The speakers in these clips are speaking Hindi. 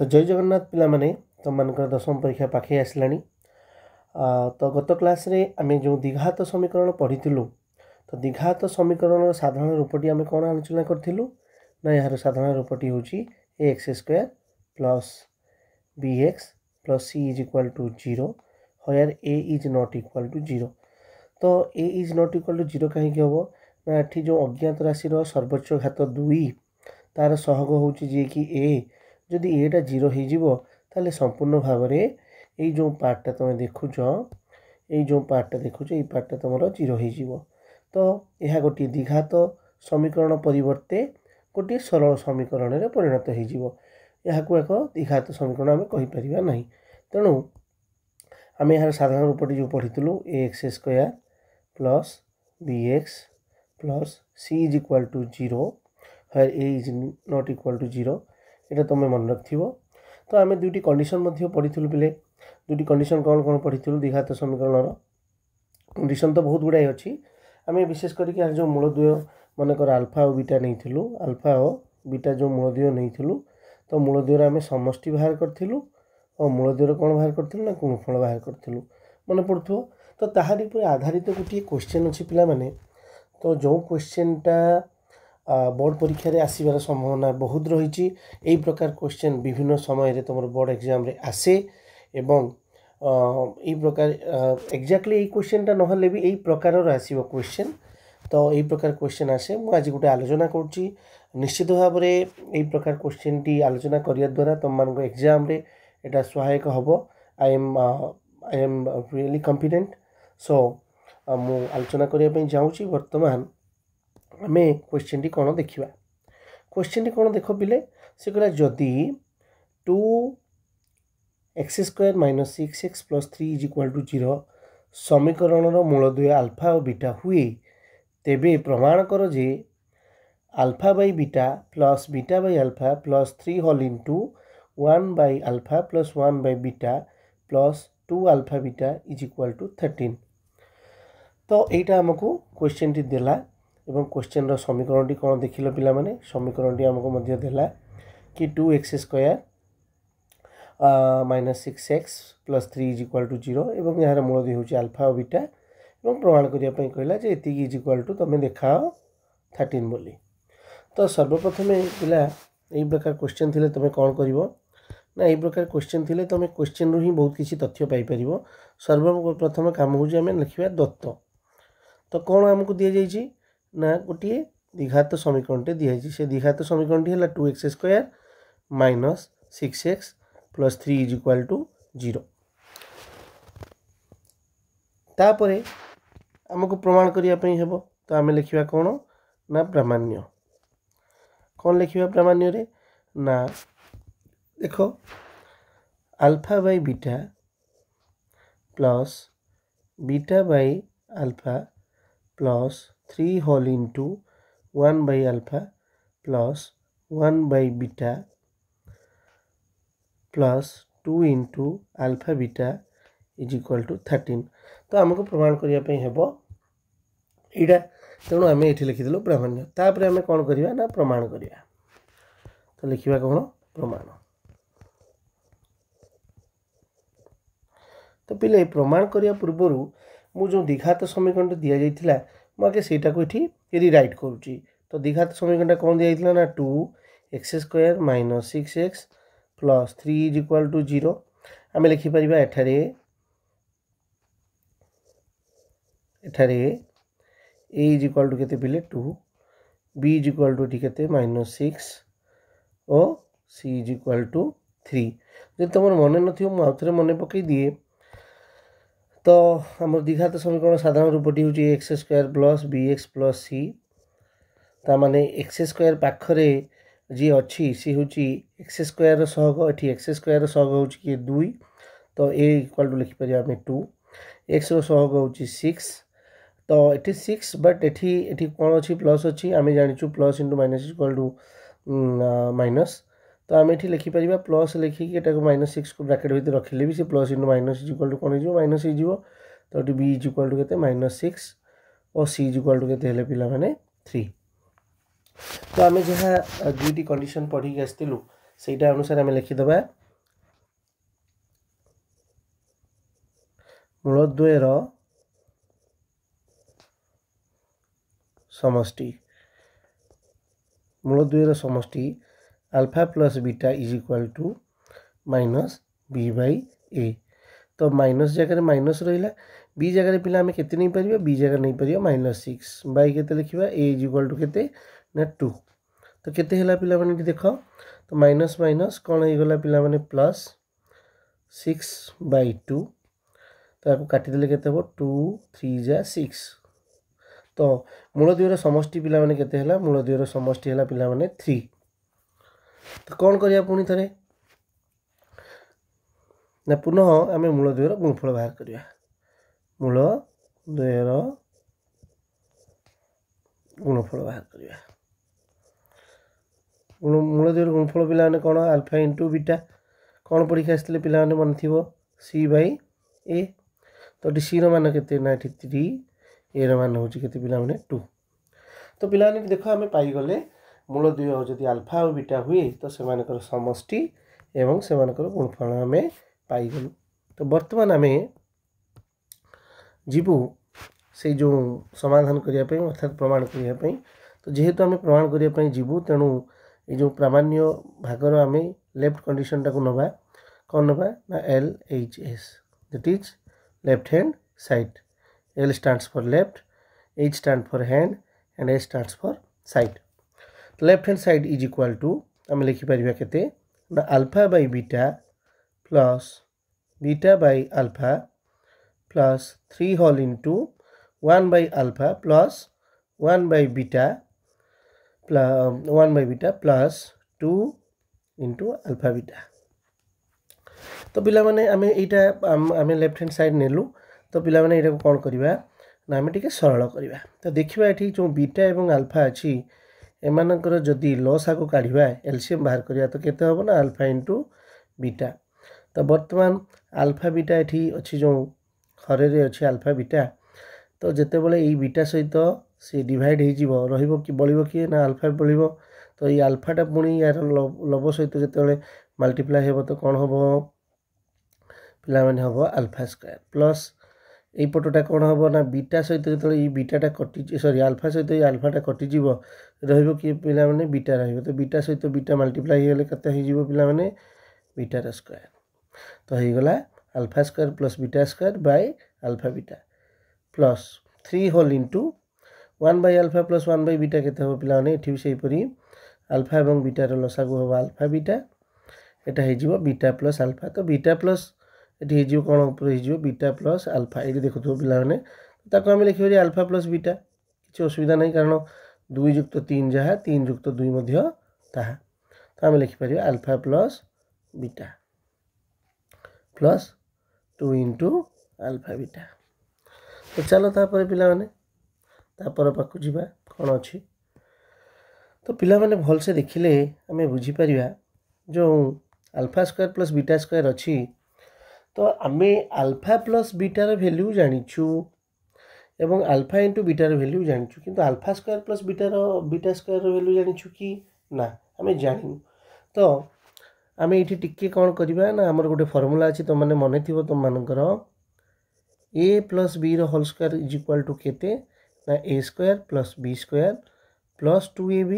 तो जय जगन्नाथ पिला माने तुम मानकर दशम परीक्षा पाखे आसलानी। तो गत क्लास रे आमे जो द्विघात समीकरण पढ़ीलु तो द्विघात समीकरण साधारण रूपटी आमे कौन आलोचना करूँ ना यार साधारण रूपटी हूँ x square plus b x plus c is equal to 0 here a is not equal to 0। तो a is not equal to 0 कहीं हम ना ये जो अज्ञात राशि सर्वोच्च घात 2 तार सहग हूँ जी कि ए जदि एटा 0 हो ताले संपूर्ण भाव में ये जो पार्टा तुम देखुच ये जो पार्टा देखुच ये पार्टा तुम 0 हो। तो यह गोटे द्विघात समीकरण परिवर्ते गोटे सरल समीकरण में परिणत हो एक द्विघात समीकरण आम कहीपर ना। तेणु आम यार साधारण रूपटी जो पढ़ीलु a x square plus b x plus c is equal to 0 where a is not equal to 0 ये तुम मन रख। तो आम दुईटी कंडीशन पढ़ीलु पिले दुईटी कंडीशन कौन कौन पढ़ीलु द्विघात समीकरण कंडीशन तो बहुत गुड़ाई अच्छी। आम विशेष करके जो मूलद्वय मनकर अल्फा और बीटा नहीं अल्फा और बीटा जो मूलद्वय नहीं तो मूलद्वयर आम समष्टि बाहर करूँ और मूलद्वयर कौन बाहर करूँ ना गुणफल बाहर करूँ मन पड़ो। तो ताहारी पर आधारित गोटे क्वेश्चन अच्छी पिला माने। तो जो क्वेश्चनटा बोर्ड परीक्षा रे आसीबार संभावना बहुत रही यही प्रकार क्वेश्चन विभिन्न समय तुम बोर्ड एग्जाम रे आसे एवं यही प्रकार एक्जाक्टली यही क्वेश्चनटा नहले भी यही प्रकार आसीबो क्वेश्चन। तो यही प्रकार क्वेश्चन आसे मु आज गोटे आलोचना करुच्ची निश्चित भाव में यही प्रकार क्वेश्चन टी आलोचना करिया द्वारा तुम मान एग्जाम रे एटा सहायक हबो। I am really confident. So मु आलोचना करने जाऊँगी वर्तमान आमे क्वेश्चन टी कौन देखा क्वेश्चन टी कौन देख पिले से कहला जदि 2 x square minus 6x plus 3 is equal to 0 समीकरण मूलद्वय अल्फा और बीटा हुए तेबे प्रमाण कर जे alpha by beta by alpha plus 3 whole into 1 by alpha plus 1 by beta plus 2 alpha beta is equal to 13। तो यहाँ आमको क्वेश्चन टी देला एवं क्वेश्चन रो समीकरण टी कौन देखिल पिला माने समीकरण टी आमको मध्य देला कि 2x square minus 6x plus 3 is equal to 0 एवं यार मूलद्वय हूँ अल्फा और बीटा एवं प्रमाण करने कहला जे एति इज इक्वाल टू तुम देखाओ 13 बोली। तो सर्वप्रथम पिला यही प्रकार क्वेश्चन थिले तुम कौन कर ना यही प्रकार क्वेश्चन थिले तुम क्वेश्चन रू ही बहुत किसी तथ्य पाइपर। सर्वप्रथम काम हूँ आम लिखा दत्त। तो कौन आमको दि जाइए ना गोटे द्विघात समीकरण टे दिखाई से द्विघात समीकरण टी है 2x square minus 6x plus 3 is equal to 0। तापर आमको प्रमाण करने हेब। तो आम लिखा कौन ना प्रामाण्य कौन लिखा प्रामाण्य रे ना देखो alpha by beta plus beta by alpha plus 3 whole into 1 by alpha plus 1 by beta plus 2 into alpha beta is equal to 13। तो आमको प्रमाण करने हेब यहाँ। तेणु आम ये लिखिदेलु प्रामाण्य। तापर आम कौन करवा ना प्रमाण करवा। तो लिखा कौन प्रमाण। तो पिले प्रमाण करने पूर्वर मुझे द्विघात समीकरण दि जाइए मुझे सेटा को ये रिराइट करुच्ची। तो द्विघात समीकरण कौन दि जाइए ना 2x square minus 6x plus 3 is equal to 0 आम लिखिपर एठारे ए इज इक्वाल टू केते पिले 2 बी इज इक्वाल टू केते माइनस 6 और सी इज इक्वाल टू 3। जब तुम मन नथियो मु आउथरे मन पकई दिए। तो आम द्विघात समीकरण साधारण रूपटी हूँ x square plus b x plus c ताने एक्स स्क्वायर पाखरे जी अच्छी सी हूँ एक्स स्क्वायर सहग ये एक्स स्क्वायर सहग हूँ कि 2 तो ए इक्वाल टू लिखिपर आम 2 एक्स सहग हूँ 6 तो ये 6 बट ये कौन अच्छी प्लस अच्छी आम जाचु plus into minus equal to minus. तो आम ये लिखिपर प्लस लिखिकी माइनस 6 को ब्राकेट भितर रखिले भी से plus into minus equal to कौन हो माइनस हो। तो ये बी इज इक्वाल टू के माइनस 6 और सी इज इक्वाल टू के पे 3। तो आम जहाँ दुईटी कंडीशन पढ़ी आसलु सेटा अनुसार आम लिखिदबा मूलद्वयर समष्टि मूलद्वयर समष्टि alpha plus beta is equal to minus b by a. तो माइनस जगह माइनस रहा बी जगह पिला आम के नहीं पार बी जगह नहीं पार -6 बाई के लिखा ए इज इक्वल टू के ना 2। तो केते है पिला माने देख तो माइनस माइनस कौन हो गला पिला माने +6/2 तो आपको काटिदेले के 2 3 जा 6। तो मूलद्वयर समष्टि पिला माने केते है मूलद्वयर समष्टि है पिला माने 3। तो कौन करिया पुणी थे ना पुनः आम मूलद्वयर गुणफल बाहर करिया मूलद्वयर गुणफल बाहर करिया मूलद्वयर गुणफल पिला माने कौन अल्फा इंटू बीटा कौन परीक्षा आसते पिला माने मन थी सी बाई ए। तो सी मान के ना 3 ए मान हूँ के पिला माने 2। तो पिला माने देख आम पाईगले मूलद्वय जदि अल्फा और बीटा हुए तो से समष्टि एवं से गुणफल आम पाईगलु। तो बर्तमान आम जीवु से जो समाधान करने अर्थात प्रमाण करने। तो जेहेतु आम प्रमाण करने जीवु तेणु ये जो प्रामाण्य भागर आम लेफ्ट कंडीशन टाक नवा कौन नवा ना LHS that is left hand side. L stands for left, H stands for hand and S stands for side. तो left hand side is equal to आम लिखिपर के ना alpha by beta plus beta by alpha plus 3 whole into 1 by alpha plus 1 by beta plus 2 into alpha beta. तो पिला माने आम यहाँ आम लेफ्ट हैंड साइड नेलु। तो पिला माने यहाँ कौन करवा ना आम टे सरल करवा। तो देखा ये जो बीटा एवं अल्फा अच्छी एमानकर जदि लसागु काढ़ा एलसीएम बाहर करवा तो केते हम ना अल्फा इंटू बीटा। तो बर्तमान अल्फा बीटा ये अच्छी जो हरे अच्छी अल्फा बीटा तो जिते बड़े ये बीटा सहित सी डिवाइड हो रही कि बढ़ कि ना अल्फा बढ़। तो ये अल्फाटा पुणी यार लब सहित जिते मल्टीप्लाई हो तो कौन हम पिला माने हम अल्फा स्क्वायर प्लस ये पटटा कौन हम ना बीटा सहित जो ये बीटाटा कटि सॉरी अल्फा सहित ये अल्फाटा कटिज कि पिला माने बीटा रही। तो बीटा सहित बीटा मल्टीप्लाई होले केते हो पिला माने बीटार स्क्वायर। तो हो गला alpha square plus beta square by alpha beta plus 3 whole into 1 by alpha plus 1 by beta केते हो पिला माने एठी से परी अल्फा एवं बीटार लसागु हम अल्फा बीटा एटा हो बीटा प्लस अल्फा। तो बीटा प्लस ये कौन ऊपर हो बीटा प्लस अल्फा ये देखो पिला माने ताको आम लिखिपर अल्फा प्लस बीटा किसी असुविधा नहीं कारण 2 युक्त 3 जहाँ 3 युक्त 2 ताहा। तो आम लिखिपर alpha plus beta plus 2 into alpha beta. तो चलो तापर पिला माने तापर पाखु जीवा कौन अच्छी। तो पिला माने भल से देखिले आम बुझीपर जो alpha square plus beta square अच्छी। तो आम अल्फा प्लस बीटार भैल्यू जानिछु एवं अल्फा इंटू बीटार भैल्यू जानिछु किंतु alpha square plus beta square value जानिछु कि ना आम जानी। तो आम ये टिके कौन करवा ना आमर गोटे फर्मूला अच्छी तुम मैंने मन थी तुम मानकर a plus b whole square is equal to केते ना a square plus b square plus 2ab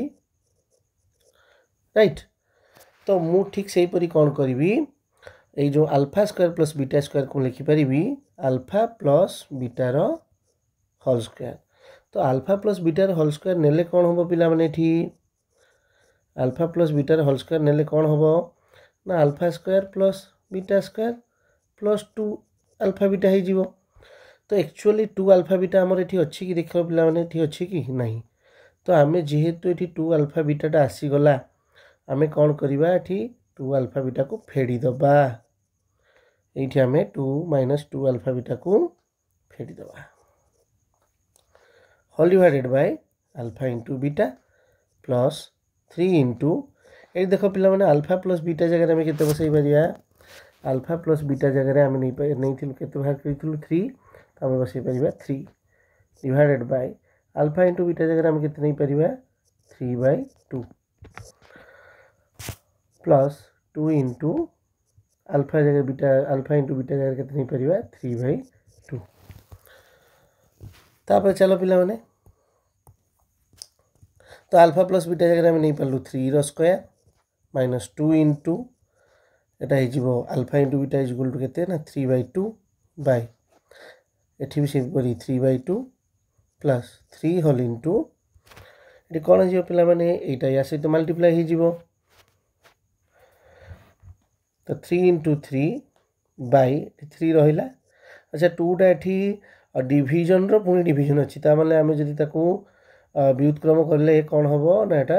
right. तो मु ठीक से परी कौन करी ये जो alpha square plus beta square को लिखिपारि अल्फा प्लस बीटार होल स्क्वायर। तो अल्फा प्लस बीटार होल स्क्वायर नेले कौन हम पिला माने एठी अल्फा प्लस बीटार होल स्क्वायर नेले कौन हम ना alpha square plus beta square plus 2 alpha beta हो। तो एक्चुअली 2 अल्फा बीटा आमर एठी अच्छी कि देख पिला माने एठी अच्छी कि नहीं। तो आम जेहेतु एठी 2 अल्फा बीटाटा आसीगला आम कौन करवा एठी 2 अल्फा बीटा को फेड़ीदबा ये आम 2 - 2 अल्फा बीटा को फेड़ीदबा whole divided by alpha into beta plus 3 into ये देख पिला माने अल्फा प्लस बीटा जगह आम के बसई पारिया अल्फा प्लस बीटा जगह आम नहीं के बाहर करूँ 3 तो आम बसई पार 3 divided by alpha into beta जगह आम के नहीं पार 3/2। प्लस 2 इंटू अल्फा जगह बीटा अल्फा इंटू बीटा जगह के नहीं परिवा 3/2 तापर चलो पिला माने तो अल्फा प्लस बीटा जगह में नहीं पालु 3 रो स्क्वायर माइनस 2 इंटू एटा हे जीवो alpha into beta is equal to केते ना 3/2 बाय एठी भी सेम करी 3/2 प्लस 3 होल इंटू एटी कोन जीवो पिला माने एटा या सहित मल्टीप्लाई हे जीवो तो 3 इंटू 3 बाय 3 रहिला अच्छा 2 टा एठी डिवीजन रो पुनी डिवीजन अछि ता माने हमें जदी ताकू व्युत्क्रम करले कोन हबो ना एटा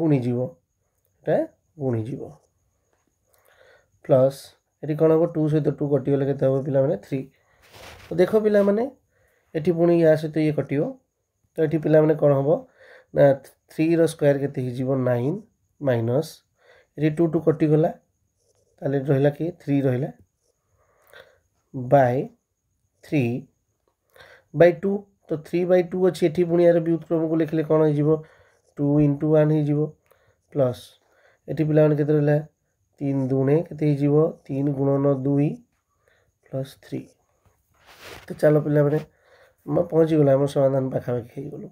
गुणी जीवो प्लस एटी कोन हबो 2 सहित 2 कटि गले केते हबो पिला माने 3 तो देखो पिला माने एटी पुनी या सहित ये कटियो तो एटी पिला माने कोन हबो ना 3 रो स्क्वायर केते हि जीवो 9 माइनस एटी 2 2 कटि गला ताले रहिला कि 3 रहिला बाय 3/2 तो 3/2 अछि एठी पुनी यार व्युत्क्रम को लिखले कोन हे जीवो 2 into 1 हे जीवो प्लस एठी पिला माने केते रहला 3 दुने केते हे जीवो 3 गुणन 2 प्लस 3 तो चलो पिला माने म पहुंची गला हम समाधान पाखा पाखी हे गलो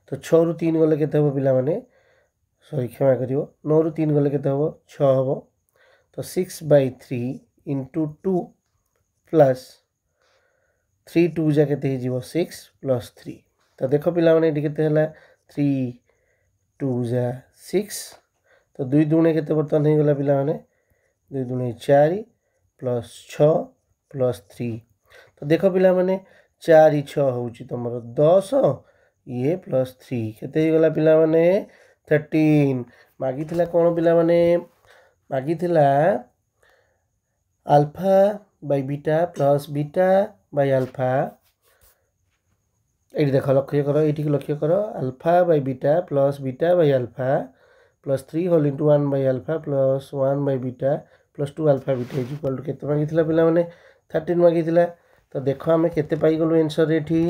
तो 6 रु 3 गले केते हो पिला माने सॉरी क्षमा करियो 9 रु 3 गले केते हो 6 हो तो 6/3 into 2 प्लस 3 2 जा केते हे जीवो 6 प्लस 3 तो देखो पिला माने एटी केते हला 3 2 जा 6 तो 2 दुने केते बर्तन हे गला पिला माने 2 दुने 4 प्लस 6 प्लस 3 तो देखो पिला माने 4 6 होउची तमरो 10 ये प्लस 3 केते हे गला पिला माने 13 मागी थिला कोन पिला माने मागी थिला alpha by beta plus beta by alpha एटी देखो लक्ष्य करो एटी लक्ष्य करो alpha by beta plus beta by alpha plus 3 whole into 1 by alpha plus 1 by beta plus 2 alpha beta is equal to केते मागी थिला पिला माने 13 मागी थिला तो देखो हमें केते पाई गलो आंसर एठी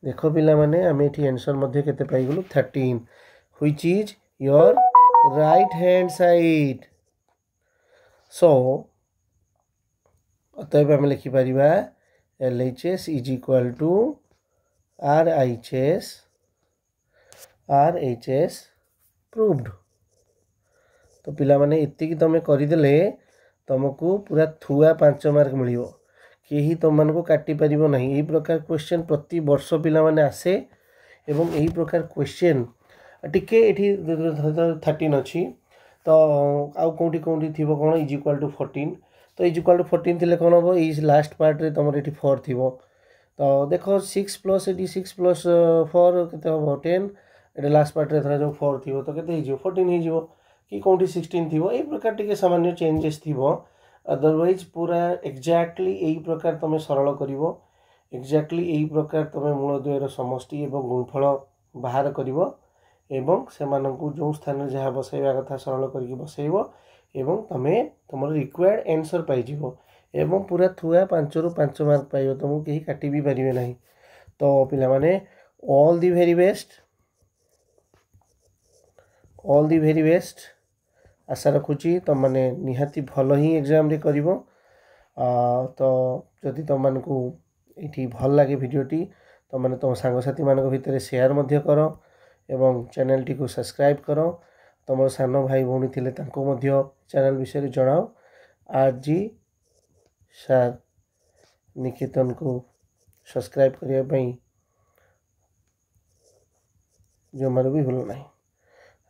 देखो पिला माने हमें एठी आंसर मध्ये केते पाई गलो 13 which is your right hand side so अतएव हमें लिखि परिबा LHS is equal to RHS proved तो पिला माने इत्ती की तमे करि देले तुमको पूरा थुआ 5 मार्क मिलियो केही तुम मन को काटी परिबो नहीं एही प्रकार क्वेश्चन प्रति वर्ष पिला माने आसे एवं एही प्रकार क्वेश्चन टिके एठी 13 अछि तो आउ कोंटी थिबो कोन इज इक्वल टू 14 तो इज इक्वल टू 14 थिले कोन हो इज लास्ट पार्ट रे तमर एठी 4 थिबो तो देखो 6 प्लस 6 प्लस 4 केते हो 10 एटा लास्ट पार्ट रे थरा जो 4 थिबो तो केते हिजो 14 हिजो कि कोंटी 16 थिबो ए प्रकार टिके सामान्य चेंजेस थिबो अदरवाइज पूरा एग्जैक्टली एही प्रकार तमे सरल करिवो एग्जैक्टली एही प्रकार तमे मूलद्वयर समष्टि एवं गुणफल बाहर करिवो एवं सेमानकु जो स्थान जहा बसाइबा कथा सरल करके बसाइबो एवं तमे तमर रिक्वायर्ड आंसर पाई जिवो एवं पूरा थुआ 5 रु 5 मार्क पाइबो तुमको केही काटी भी परिबे नाही तो पिला माने ऑल द वेरी बेस्ट आशा रखुची तुम माने निहाती भलो ही एग्जाम रे करिवो तो जदि तुम मानकु एठी भल लागे वीडियोटी तुम माने तुम सांग साथी मानक भितर शेयर मध्य करो एवं चैनल टी को सब्सक्राइब करो तुम सानो भाई भौणी थिले तांको मध्य चैनल विषय जणाओ आरजी सर निकेतन को सब्सक्राइब करिया पई जो मार भी भूल नहीं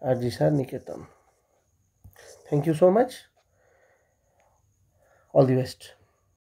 आरजी सर निकेतन thank you so much all the best.